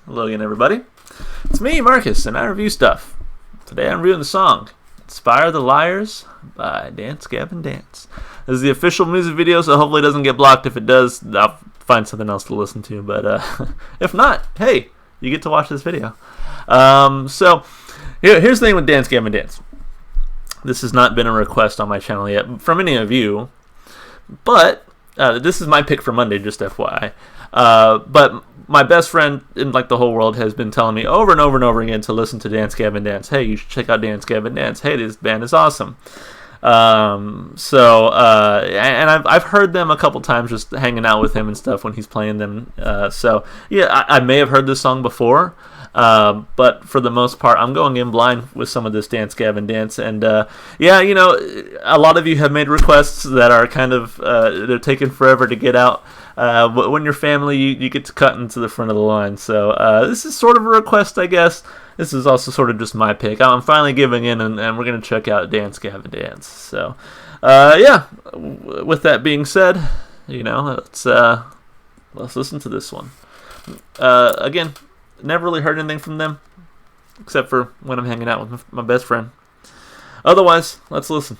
Hello again, everybody. It's me, Marcus, and I review stuff. Today I'm reviewing the song Inspire the Liars by Dance Gavin Dance. This is the official music video, so hopefully it doesn't get blocked. If it does, I'll find something else to listen to. But if not, hey, you get to watch this video. So here's the thing with Dance Gavin Dance. This has not been a request on my channel yet from any of you, but this is my pick for Monday, just FYI. But my best friend in the whole world has been telling me over and over and over again to listen to Dance Gavin Dance. Hey, you should check out Dance Gavin Dance. Hey, this band is awesome. And I've heard them a couple times just hanging out with him and stuff when he's playing them. So yeah, I may have heard this song before. But for the most part, I'm going in blind with some of this Dance Gavin Dance, and yeah, you know, a lot of you have made requests that are kind of they're taking forever to get out. But when you're family, you get to cut into the front of the line. So this is sort of a request, I guess. This is also sort of just my pick. I'm finally giving in, and we're gonna check out Dance Gavin Dance. So yeah, with that being said, you know, let's listen to this one. Again. Never really heard anything from them, except for when I'm hanging out with my best friend. Otherwise, let's listen.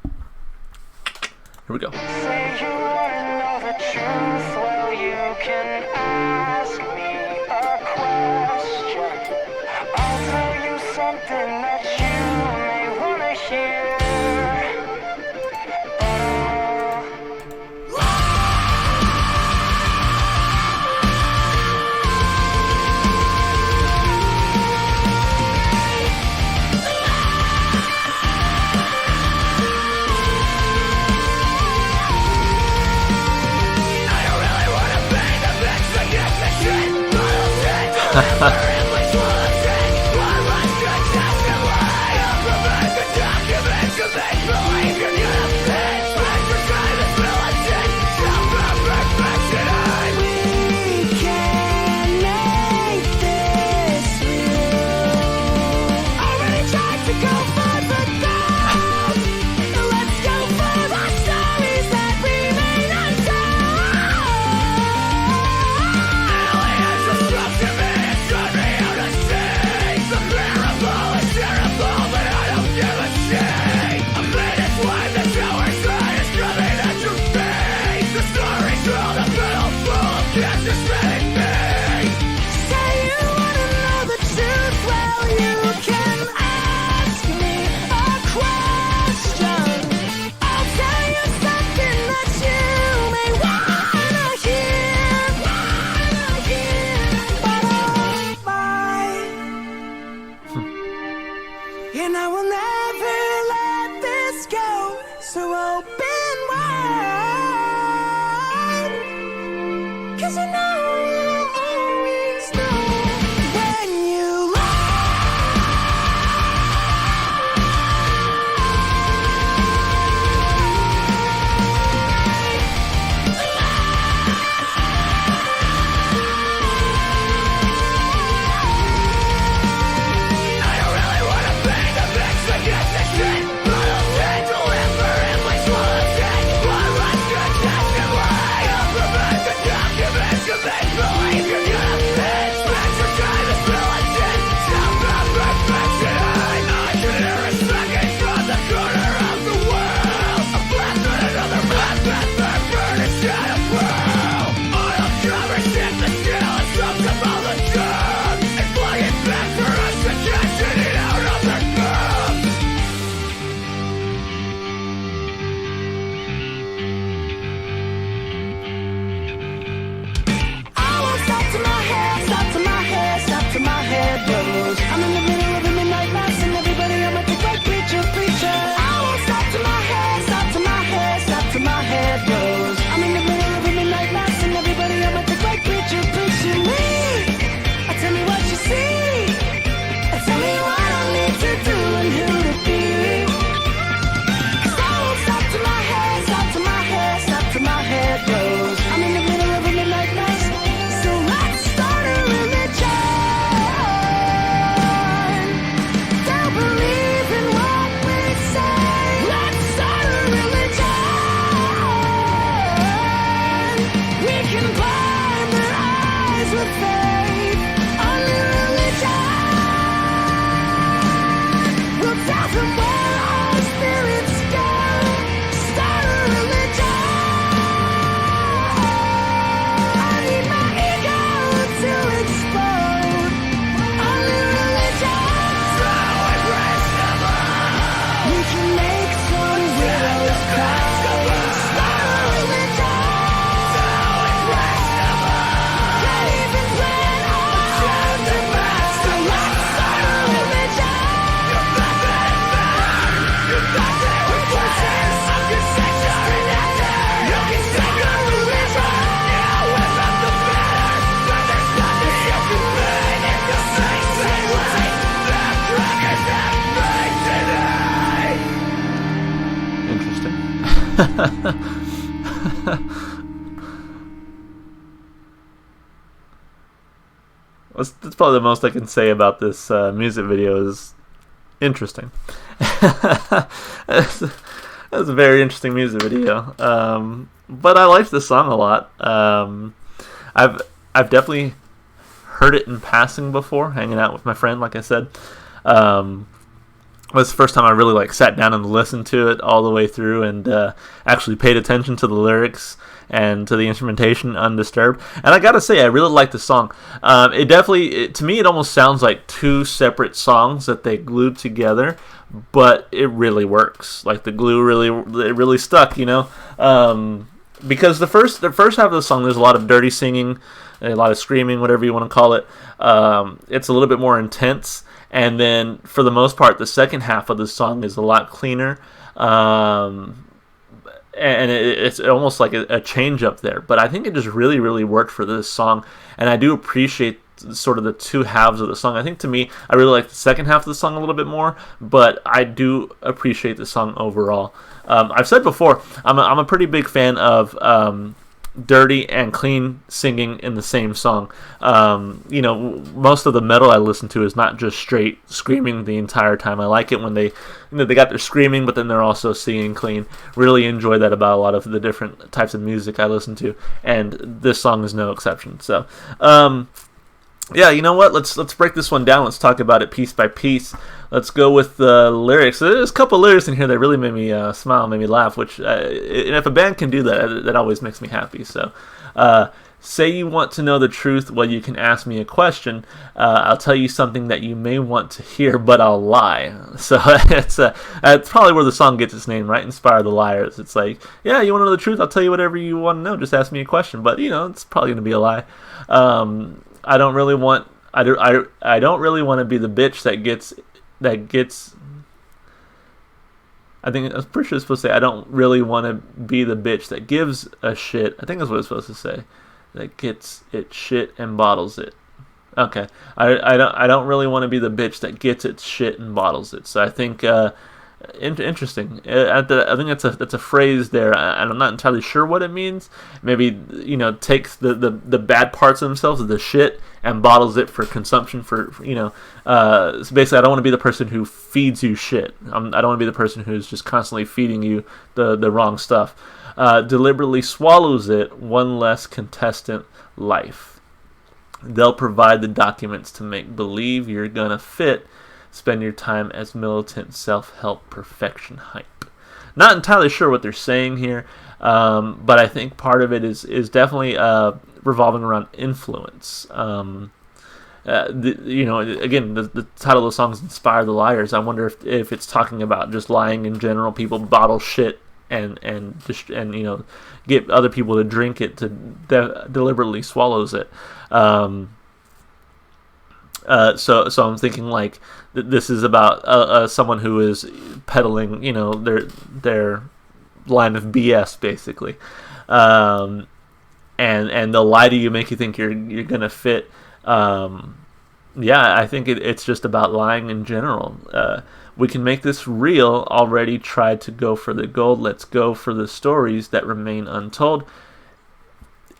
Here we go. Say you wanna know the truth, well you can ask me a question. I'll tell you something that you may wanna hear. That's probably the most I can say about this music video. Is interesting. That's a very interesting music video. But I like this song a lot. I've definitely heard it in passing before, hanging out with my friend, like I said. It was the first time I really like sat down and listened to it all the way through and actually paid attention to the lyrics and to the instrumentation undisturbed. And I gotta say, I really like the song. It definitely, to me, it almost sounds like two separate songs that they glued together, but it really works. Like the glue really stuck, you know. Because the first half of the song, there's a lot of dirty singing, a lot of screaming, whatever you want to call it. It's a little bit more intense. And then, for the most part, the second half of the song is a lot cleaner. And it's almost like a change up there. But I think it just really, really worked for this song. And I do appreciate sort of the two halves of the song. I think, to me, I really like the second half of the song a little bit more. But I do appreciate the song overall. I've said before, I'm a pretty big fan of dirty and clean singing in the same song. You know, most of the metal I listen to is not just straight screaming the entire time. I like it when they, you know, they got their screaming, but then they're also singing clean. Really enjoy that about a lot of the different types of music I listen to, and this song is no exception. So, yeah, you know what? Let's break this one down. Let's talk about it piece by piece. Let's go with the lyrics. There's a couple lyrics in here that really made me smile, made me laugh. Which, and if a band can do that, that always makes me happy. So, say you want to know the truth, well, you can ask me a question. I'll tell you something that you may want to hear, but I'll lie. So it's probably where the song gets its name, right? Inspire the Liars. It's like, yeah, you want to know the truth? I'll tell you whatever you want to know. Just ask me a question. But you know, it's probably going to be a lie. I don't really want to be the bitch that gets. I think I'm pretty sure it's supposed to say, I don't really want to be the bitch that gives a shit. I think that's what it's supposed to say. That gets it shit and bottles it. Okay. I don't really want to be the bitch that gets its shit and bottles it. So I think interesting. I think that's a phrase there, and I'm not entirely sure what it means. Maybe, you know, takes the bad parts of themselves, the shit, and bottles it for consumption. For, you know, so basically, I don't want to be the person who feeds you shit. I don't want to be the person who's just constantly feeding you the wrong stuff. Deliberately swallows it, one less contestant life. They'll provide the documents to make believe you're gonna fit. Spend your time as militant self-help perfection hype. Not entirely sure what they're saying here, but I think part of it is definitely revolving around influence. You know, again, the title of the song is "Inspire the Liars." I wonder if it's talking about just lying in general. People bottle shit and you know, get other people to drink it, to deliberately swallows it. So I'm thinking like this is about someone who is peddling, you know, their line of BS basically, and they'll lie to you, make you think you're gonna fit. Yeah, I think it's just about lying in general. We can make this real. Already tried to go for the gold. Let's go for the stories that remain untold.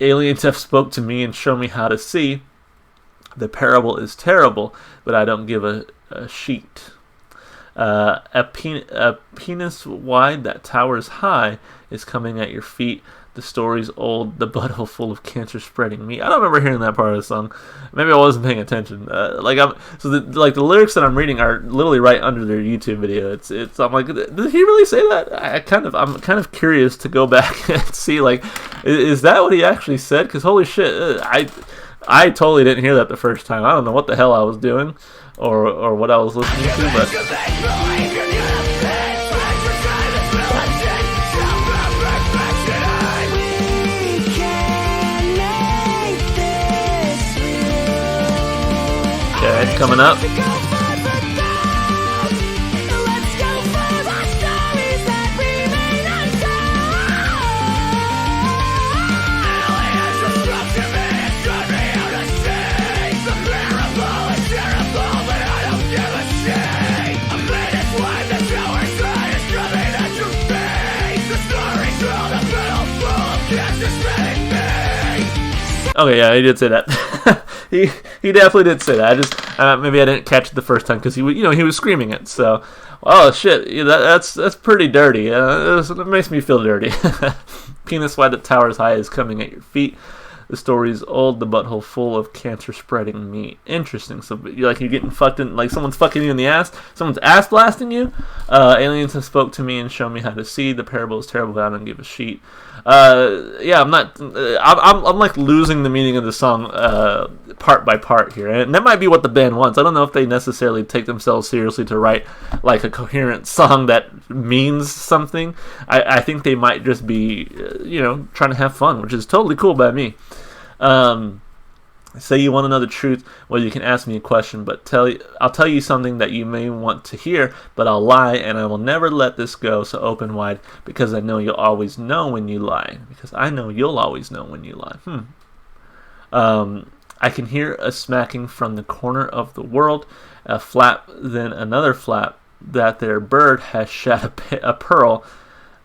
Aliens have spoke to me and shown me how to see. The parable is terrible, but I don't give a sheet. A penis wide that towers high is coming at your feet. The story's old, the butthole full of cancer-spreading meat. I don't remember hearing that part of the song. Maybe I wasn't paying attention. The lyrics that I'm reading are literally right under their YouTube video. I'm like, did he really say that? I'm kind of curious to go back and see, like, is that what he actually said? Because holy shit, I totally didn't hear that the first time. I don't know what the hell I was doing or what I was listening to, but okay, coming up. The story Okay, yeah, he did say that. he definitely did say that. I just maybe I didn't catch it the first time because he was screaming it. So, oh shit, yeah, that's pretty dirty. It makes me feel dirty. Penis wide that towers high is coming at your feet. The story's old, the butthole full of cancer-spreading meat. Interesting. So, you're getting fucked in, like someone's fucking you in the ass. Someone's ass blasting you. Aliens have spoke to me and shown me how to see. The parable is terrible, but I don't give a shit. Yeah, I'm not. I'm like losing the meaning of the song part by part here, and that might be what the band wants. I don't know if they necessarily take themselves seriously to write like a coherent song that means something. I think they might just be, trying to have fun, which is totally cool by me. Say you want to know the truth, well, you can ask me a question, but I'll tell you something that you may want to hear, but I'll lie, and I will never let this go so open wide, because I know you'll always know when you lie. Because I know you'll always know when you lie. I can hear a smacking from the corner of the world, a flap, then another flap, that their bird has shat a pearl.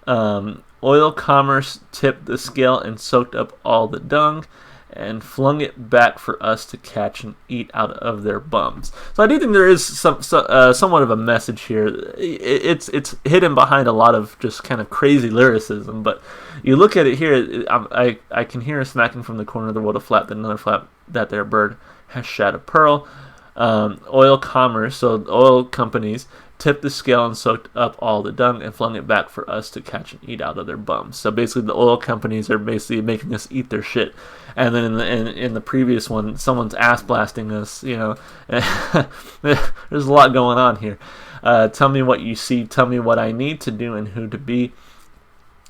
Oil commerce tipped the scale and soaked up all the dung, and flung it back for us to catch and eat out of their bums. So I do think there is somewhat of a message here. It's hidden behind a lot of just kind of crazy lyricism, but you look at it here, I can hear a smacking from the corner of the world, a flap, then another flap, that their bird has shat a pearl. Oil commerce, so oil companies, tipped the scale and soaked up all the dung and flung it back for us to catch and eat out of their bums. So basically the oil companies are basically making us eat their shit. And then in the previous one, someone's ass blasting us, there's a lot going on here. Tell me what you see, tell me what I need to do and who to be,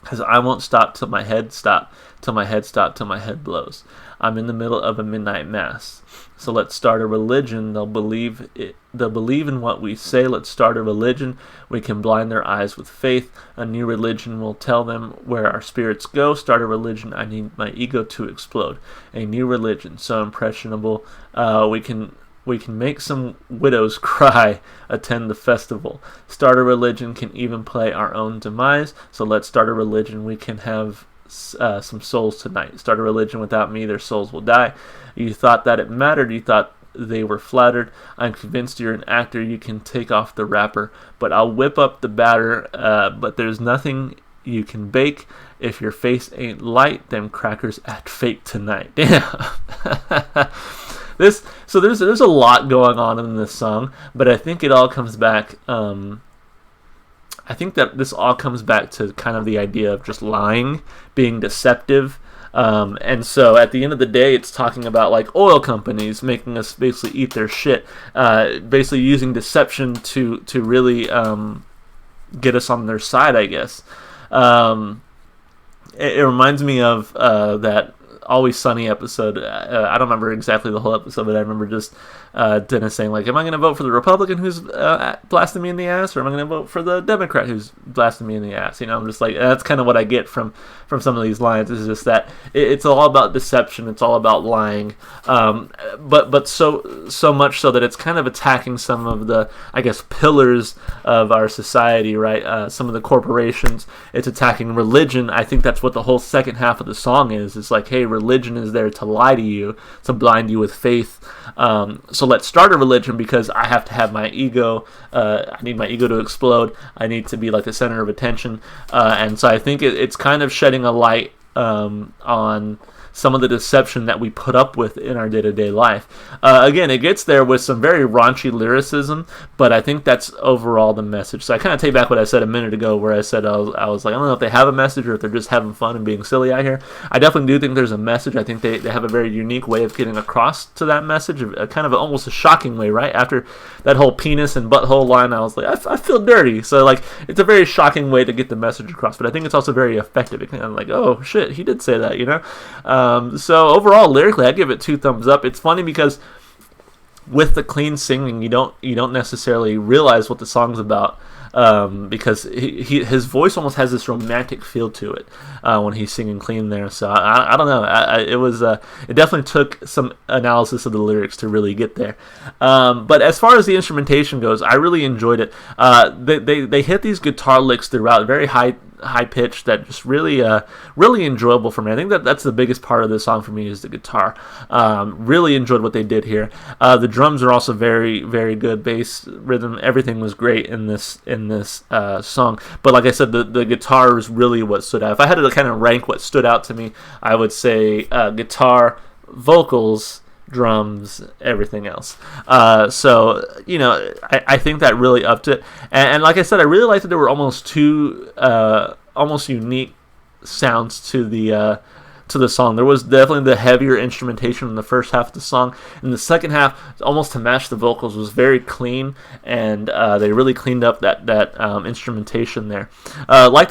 because I won't stop till my head stop, till my head stop, till my head blows. I'm in the middle of a midnight mass. So let's start a religion. They'll believe in what we say. Let's start a religion. We can blind their eyes with faith. A new religion will tell them where our spirits go. Start a religion. I need my ego to explode. A new religion, so impressionable. We can make some widows cry. Attend the festival. Start a religion. Can even play our own demise. So let's start a religion. We can have some souls tonight. Start a religion. Without me, their souls will die. You thought that it mattered. You thought they were flattered. I'm convinced you're an actor. You can take off the wrapper, but I'll whip up the batter. But there's nothing you can bake. If your face ain't light, them crackers act fake tonight. Damn. There's a lot going on in this song, but I think it all comes back. I think that this all comes back to kind of the idea of just lying, being deceptive. And so at the end of the day, it's talking about like oil companies making us basically eat their shit, basically using deception to really get us on their side, I guess. It reminds me of that Always Sunny episode. I don't remember exactly the whole episode, but I remember just Dennis saying, like, am I going to vote for the Republican who's blasting me in the ass, or am I going to vote for the Democrat who's blasting me in the ass? I'm just like, that's kind of what I get from some of these lines, is just that it's all about deception, it's all about lying, but so much so that it's kind of attacking some of the, I guess, pillars of our society, right? Some of the corporations. It's attacking religion. I think that's what the whole second half of the song is. It's like, hey, religion is there to lie to you, to blind you with faith. So let's start a religion because I have to have my ego. I need my ego to explode. I need to be like the center of attention. And so I think it's kind of shedding a light on some of the deception that we put up with in our day-to-day life. Again, it gets there with some very raunchy lyricism, but I think that's overall the message. So I kind of take back what I said a minute ago, where I said I was like, I don't know if they have a message or if they're just having fun and being silly out here. I definitely do think there's a message. I think they have a very unique way of getting across to that message, a kind of almost a shocking way, right? After that whole penis and butthole line, I was like, I feel dirty. So like, it's a very shocking way to get the message across, but I think it's also very effective. It kind of like, oh shit, he did say that, So overall, lyrically, I give it 2 thumbs up. It's funny because with the clean singing, you don't necessarily realize what the song's about, because his voice almost has this romantic feel to it when he's singing clean there. So I don't know. It definitely took some analysis of the lyrics to really get there. But as far as the instrumentation goes, I really enjoyed it. They hit these guitar licks throughout, very high high pitched that just really really enjoyable for me. I think that's the biggest part of this song for me is the guitar. Really enjoyed what they did here. The drums are also very very good. Bass, rhythm, everything was great in this song. But like I said, the guitar is really what stood out. If I had to kind of rank what stood out to me, I would say guitar, vocals, drums, everything else. So, you know, I think that really upped it. And like I said, I really liked that there were almost two almost unique sounds to the song. There was definitely the heavier instrumentation in the first half of the song. In the second half, almost to match the vocals, was very clean, and they really cleaned up that instrumentation there. Like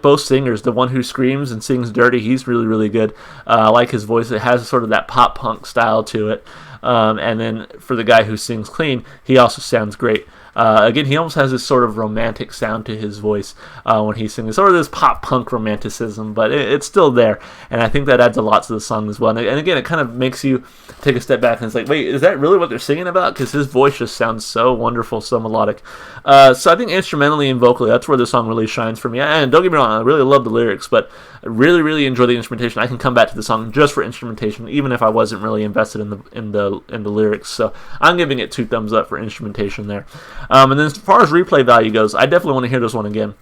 both singers, the one who screams and sings dirty, he's really really good. I like his voice; it has sort of that pop punk style to it. And then for the guy who sings clean, he also sounds great. Again, he almost has this sort of romantic sound to his voice when he sings. Sort of this pop punk romanticism, but it's still there, and I think that adds a lot to the song as well. And again, it kind of makes you take a step back and it's like, wait, is that really what they're singing about? Because his voice just sounds so wonderful, so melodic. So I think instrumentally and vocally, that's where the song really shines for me. And don't get me wrong, I really love the lyrics, but I really, really enjoy the instrumentation. I can come back to the song just for instrumentation, even if I wasn't really invested in the lyrics. So I'm giving it 2 thumbs up for instrumentation there. And then as far as replay value goes, I definitely want to hear this one again.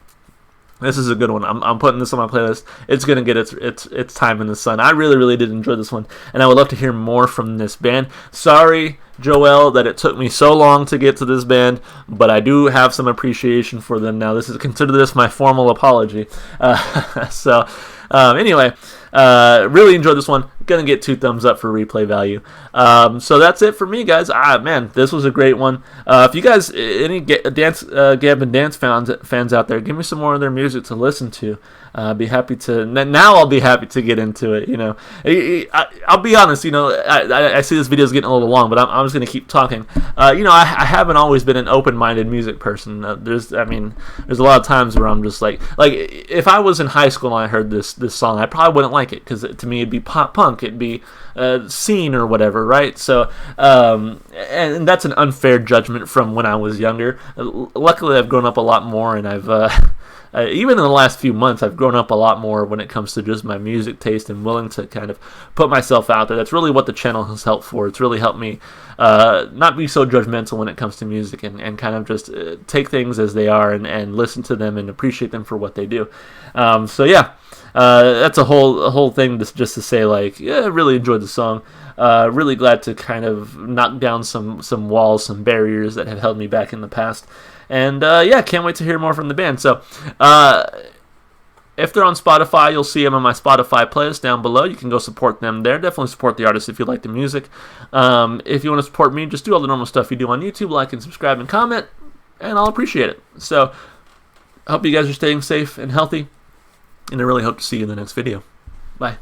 This is a good one. I'm putting this on my playlist. It's going to get its time in the sun. I really, really did enjoy this one, and I would love to hear more from this band. Sorry, Joel, that it took me so long to get to this band, but I do have some appreciation for them now. Consider this my formal apology. Anyway, really enjoyed this one. Gonna get 2 thumbs up for replay value. So that's it for me, guys. Man, this was a great one. If you guys, any Gavin Dance fans out there, give me some more of their music to listen to. Be happy to. Now I'll be happy to get into it. You know, I'll be honest. You know, I see this video is getting a little long, but I'm just gonna keep talking. You know, I haven't always been an open-minded music person. There's a lot of times where I'm just like if I was in high school and I heard this song, I probably wouldn't like it because to me it'd be pop punk, it'd be scene or whatever, right? So, and that's an unfair judgment from when I was younger. Luckily, I've grown up a lot more, and I've even in the last few months, I've grown up a lot more when it comes to just my music taste and willing to kind of put myself out there. That's really what the channel has helped for. It's really helped me not be so judgmental when it comes to music and kind of just take things as they are and listen to them and appreciate them for what they do. So yeah, that's a whole thing just to say, like, yeah, I really enjoyed the song. Really glad to kind of knock down some walls, some barriers that have held me back in the past. And yeah, can't wait to hear more from the band. So if they're on Spotify, you'll see them on my Spotify playlist down below. You can go support them there. Definitely support the artists if you like the music. If you want to support me, just do all the normal stuff you do on YouTube, like and subscribe and comment, and I'll appreciate it. So I hope you guys are staying safe and healthy, and I really hope to see you in the next video. Bye.